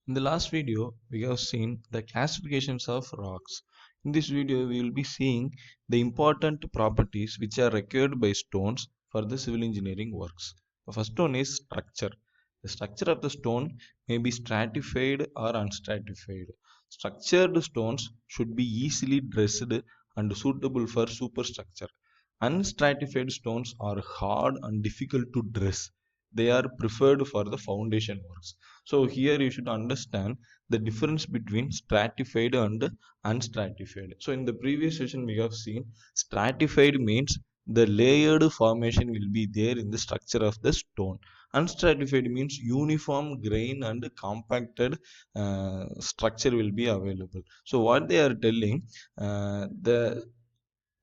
In the last video, we have seen the classifications of rocks. In this video, we will be seeing the important properties which are required by stones for the civil engineering works. The first one is structure. The structure of the stone may be stratified or unstratified. Structured stones should be easily dressed and suitable for superstructure. Unstratified stones are hard and difficult to dress. They are preferred for the foundation works. So here you should understand the difference between stratified and unstratified. So in the previous session we have seen stratified means the layered formation will be there in the structure of the stone. Unstratified means uniform grain and compacted structure will be available. So what they are telling, the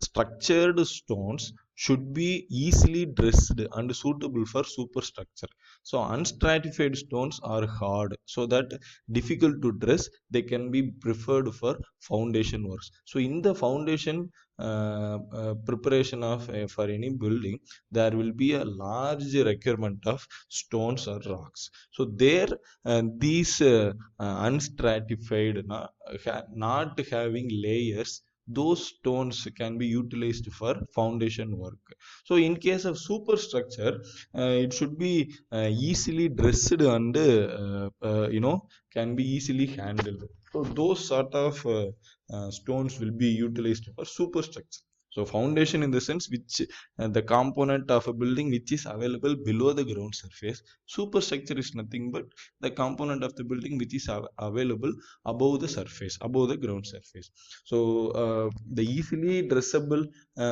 structured stones should be easily dressed and suitable for superstructure. So unstratified stones are hard, so that difficult to dress. They can be preferred for foundation works. So in the foundation preparation of for any building, there will be a large requirement of stones or rocks. So there, these unstratified, not having layers, those stones can be utilized for foundation work. So in case of superstructure, it should be easily dressed and can be easily handled. So those sort of stones will be utilized for superstructure. So foundation in the sense which the component of a building which is available below the ground surface. Superstructure is nothing but the component of the building which is available above the surface, above the ground surface. So the easily dressable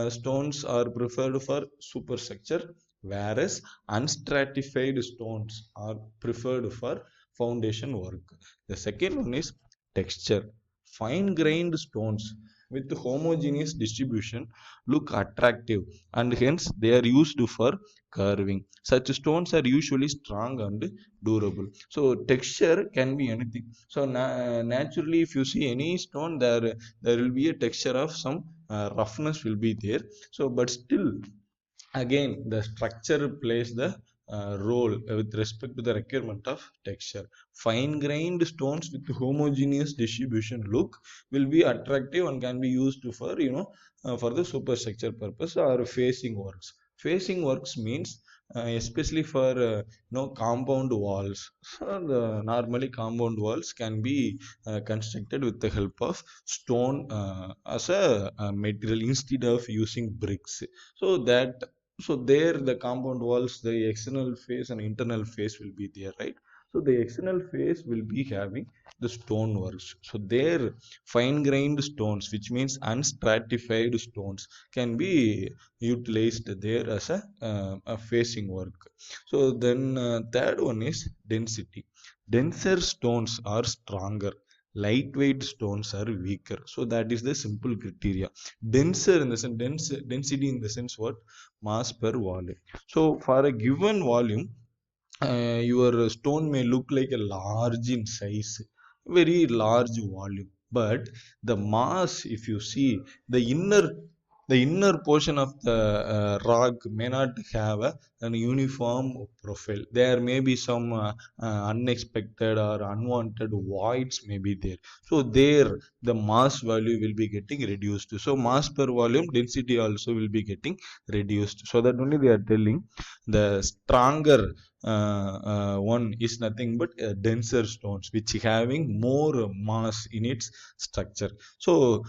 stones are preferred for superstructure, whereas unstratified stones are preferred for foundation work. The second one is texture. Fine grained stones with homogeneous distribution look attractive, and hence they are used for carving. Such stones are usually strong and durable. So texture can be anything. So naturally, if you see any stone, there will be a texture of some roughness will be there. So but still, again, the structure plays the role with respect to the requirement of texture. Fine grained stones with homogeneous distribution look will be attractive and can be used for for the superstructure purpose or facing works. Facing works means especially for compound walls. So normally compound walls can be constructed with the help of stone as a material instead of using bricks. So that, so there the compound walls, the external face and internal face will be there, right? So the external face will be having the stone works. So there fine grained stones, which means unstratified stones, can be utilized there as a facing work. So then third one is density. Denser stones are stronger, lightweight stones are weaker. So that is the simple criteria. Denser in the sense, density in the sense what? Mass per volume. So for a given volume, your stone may look like a large in size, very large volume, but the mass, if you see, the inner portion of the rock may not have an uniform profile. There may be some unexpected or unwanted voids may be there. So there the mass value will be getting reduced. So mass per volume, density also will be getting reduced. So that only they are telling the stronger one is nothing but denser stones which having more mass in its structure. So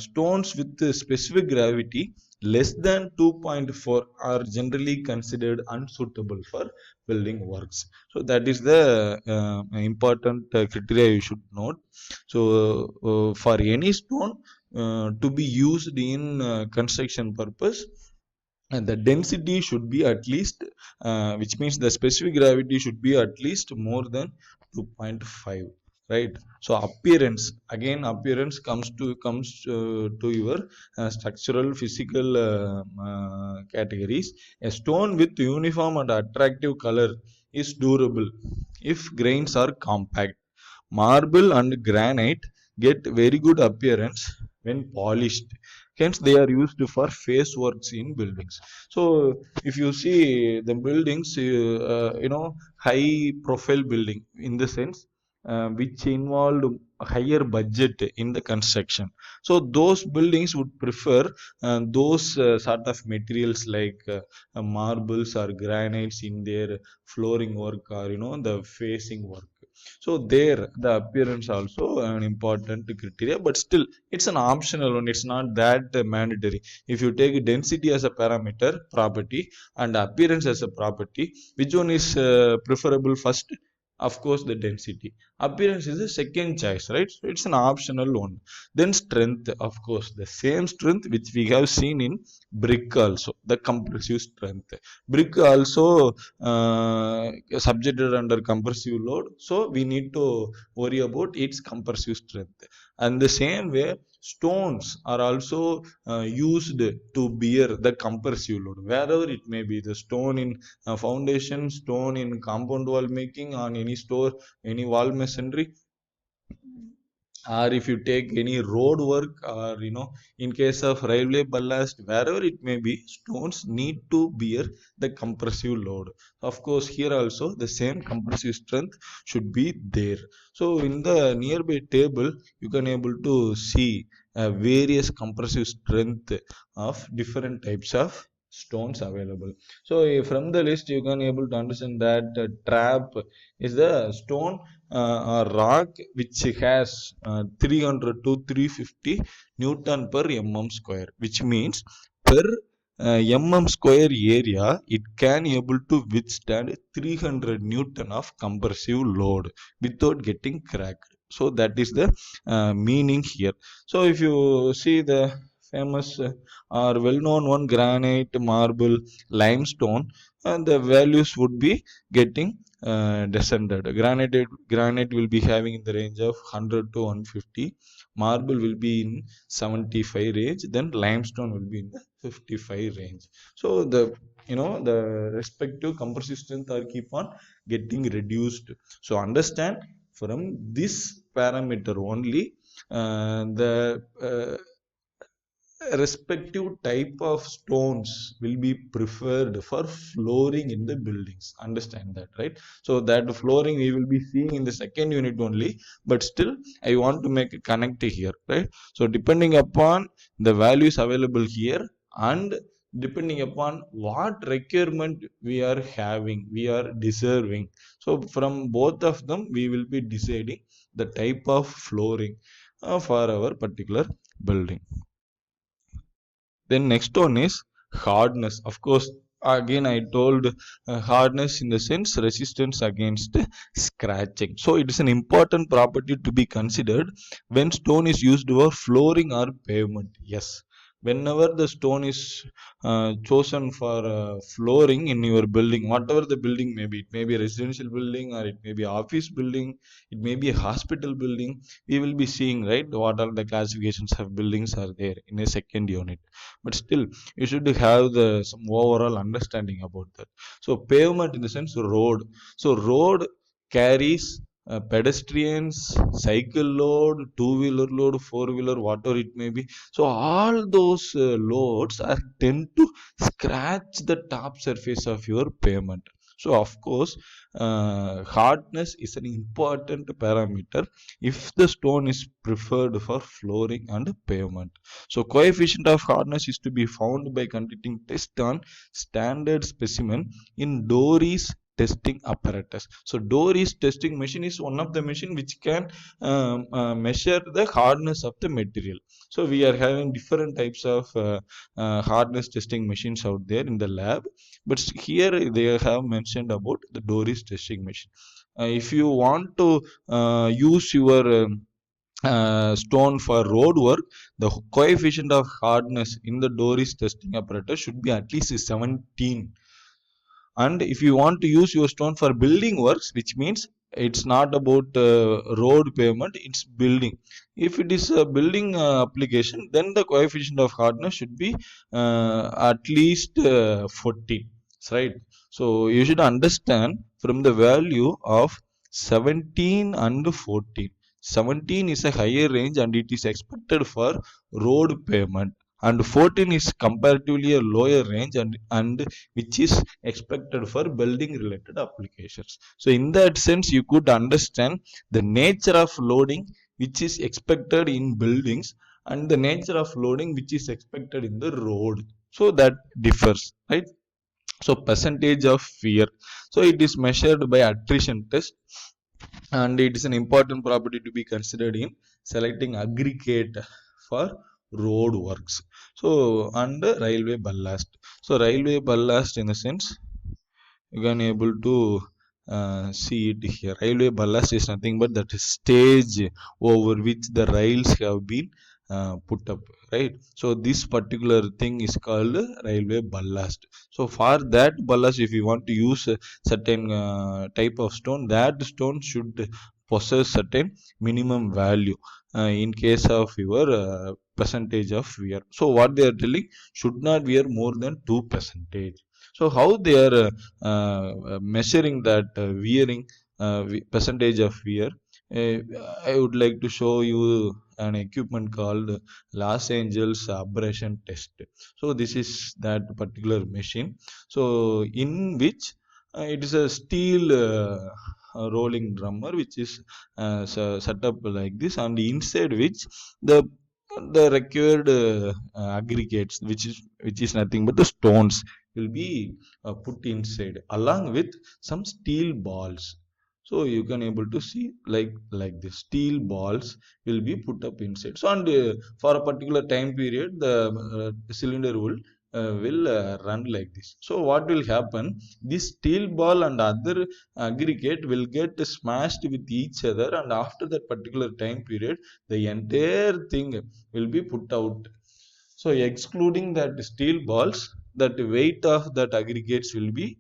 stones with specific gravity less than 2.4 are generally considered unsuitable for building works. So that is the important criteria you should note. So for any stone to be used in construction purpose, and the density should be at least which means the specific gravity should be at least more than 2.5, right? So appearance, again appearance comes to your structural physical categories. A stone with uniform and attractive color is durable if grains are compact. Marble and granite get very good appearance when polished. Hence, they are used for face works in buildings. So, if you see the buildings, high profile building in the sense, which involved higher budget in the construction. So those buildings would prefer those sort of materials like marbles or granites in their flooring work, or the facing work. So there the appearance also an important criteria, but still it's an optional one. It's not that mandatory. If you take density as a parameter property and appearance as a property, which one is preferable first? Of course the density. Appearance is the second choice, right? So it's an optional one. Then strength, of course the same strength which we have seen in brick also, the compressive strength. Brick also subjected under compressive load, so we need to worry about its compressive strength. And the same way stones are also used to bear the compressive load, wherever it may be, the stone in foundation, stone in compound wall making, on any store, any wall masonry, or if you take any road work, or in case of railway ballast, wherever it may be, stones need to bear the compressive load. Of course here also the same compressive strength should be there. So in the nearby table you can able to see various compressive strength of different types of stones available. So from the list you can able to understand that trap is the stone or rock which has 300 to 350 Newton per mm square, which means per mm square area it can able to withstand 300 Newton of compressive load without getting cracked. So that is the meaning here. So if you see the famous or well-known one, granite, marble, limestone, and the values would be getting descended. Granite will be having in the range of 100 to 150. Marble will be in 75 range. Then limestone will be in the 55 range. So the respective compressive strength are keep on getting reduced. So understand from this parameter only the respective type of stones will be preferred for flooring in the buildings. Understand that, right? So that flooring we will be seeing in the second unit only, but still I want to make a connect here, right? So depending upon the values available here, and depending upon what requirement we are having, we are deserving, so from both of them we will be deciding the type of flooring for our particular building. Then next one is hardness. Of course, again I told hardness in the sense resistance against scratching. So it is an important property to be considered when stone is used for flooring or pavement. Yes, whenever the stone is chosen for flooring in your building, whatever the building may be, it may be a residential building, or it may be office building, it may be a hospital building, we will be seeing, right, what are the classifications of buildings are there in a second unit. But still you should have the some overall understanding about that. So pavement in the sense road. So road carries pedestrians, cycle load, two-wheeler load, four-wheeler, whatever it may be. So all those loads are tend to scratch the top surface of your pavement. So of course hardness is an important parameter if the stone is preferred for flooring and pavement. So coefficient of hardness is to be found by conducting test on standard specimen in Dory's testing apparatus. So Dory's testing machine is one of the machine which can measure the hardness of the material. So we are having different types of hardness testing machines out there in the lab, but here they have mentioned about the Dory's testing machine. If you want to use your stone for road work, the coefficient of hardness in the Dory's testing apparatus should be at least 17. And if you want to use your stone for building works, which means it's not about road pavement, it's building. If it is a building application, then the coefficient of hardness should be at least 14, right? So you should understand from the value of 17 and 14. 17 is a higher range and it is expected for road pavement, and 14 is comparatively a lower range, and which is expected for building related applications. So in that sense you could understand the nature of loading which is expected in buildings and the nature of loading which is expected in the road. So that differs, right? So percentage of fear, so it is measured by attrition test, and it is an important property to be considered in selecting aggregate for road works. So and railway ballast, so railway ballast in the sense you can able to see it here. Railway ballast is nothing but that stage over which the rails have been put up, right? So this particular thing is called railway ballast. So for that ballast, if you want to use a certain type of stone, that stone should possess certain minimum value in case of your percentage of wear. So what they are telling, should not wear more than 2%. So how they are measuring that wearing percentage of wear? Uh, I would like to show you an equipment called Los Angeles abrasion test. So this is that particular machine. So in which it is a steel rolling drummer which is set up like this, and inside which the required aggregates, which is nothing but the stones, will be put inside along with some steel balls. So you can able to see like the steel balls will be put up inside. So and for a particular time period the cylinder will run like this. So what will happen, this steel ball and other aggregate will get smashed with each other, and after that particular time period the entire thing will be put out. So excluding that steel balls, that weight of that aggregates will be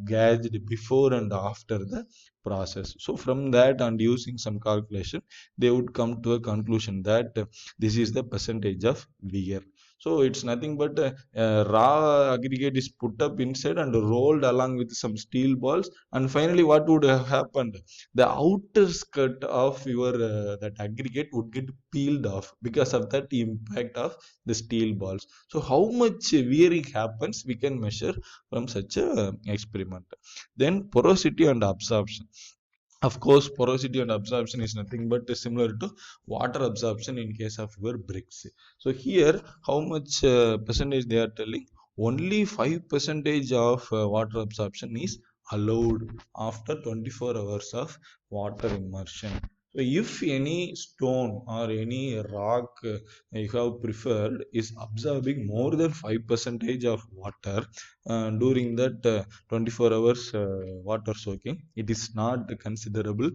gauged before and after the process. So from that and using some calculation, they would come to a conclusion that this is the percentage of wear. So it's nothing but raw aggregate is put up inside and rolled along with some steel balls, and finally what would have happened? The outer skirt of your that aggregate would get peeled off because of that impact of the steel balls. So how much wearing happens we can measure from such a experiment. Then porosity and absorption. Of course, porosity and absorption is nothing but similar to water absorption in case of your bricks. So here, how much percentage they are telling? Only 5 percentage of water absorption is allowed after 24 hours of water immersion. So if any stone or any rock you have preferred is absorbing more than 5 percentage of water during that 24 hours water soaking, it is not considerable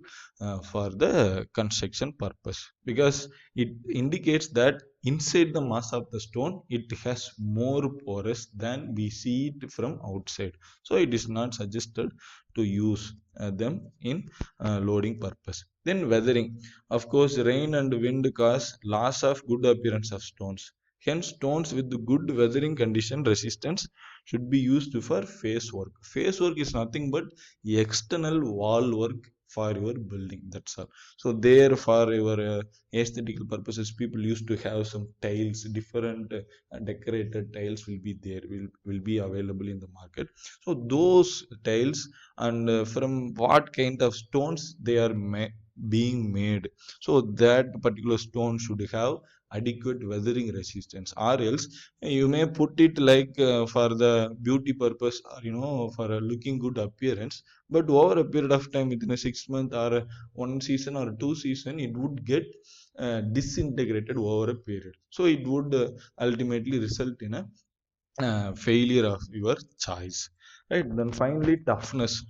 for the construction purpose, because it indicates that inside the mass of the stone it has more porous than we see it from outside. So it is not suggested to use them in loading purpose. Then weathering, of course rain and wind cause loss of good appearance of stones. Hence stones with good weathering condition resistance should be used for face work. Face work is nothing but external wall work for your building. That's all. So there, for your aesthetical purposes, people used to have some tiles, different decorated tiles will be there, will be available in the market. So those tiles, and from what kind of stones they are being made. So that particular stone should have adequate weathering resistance, or else you may put it like for the beauty purpose, or for a looking good appearance, but over a period of time, within a 6 month or one season or two season, it would get disintegrated over a period. So it would ultimately result in a failure of your choice, right? Then finally toughness,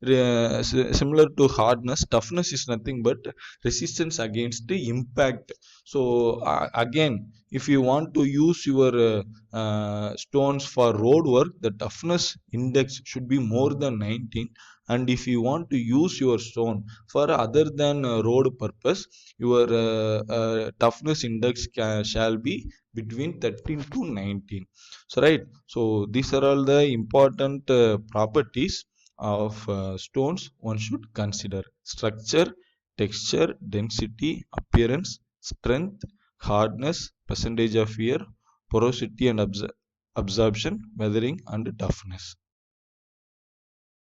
similar to hardness, toughness is nothing but resistance against the impact. So again, if you want to use your stones for road work, the toughness index should be more than 19, and if you want to use your stone for other than road purpose, your toughness index shall be between 13 to 19. So right, so these are all the important properties of stones one should consider: structure, texture, density, appearance, strength, hardness, percentage of wear, porosity and absorption, weathering and toughness.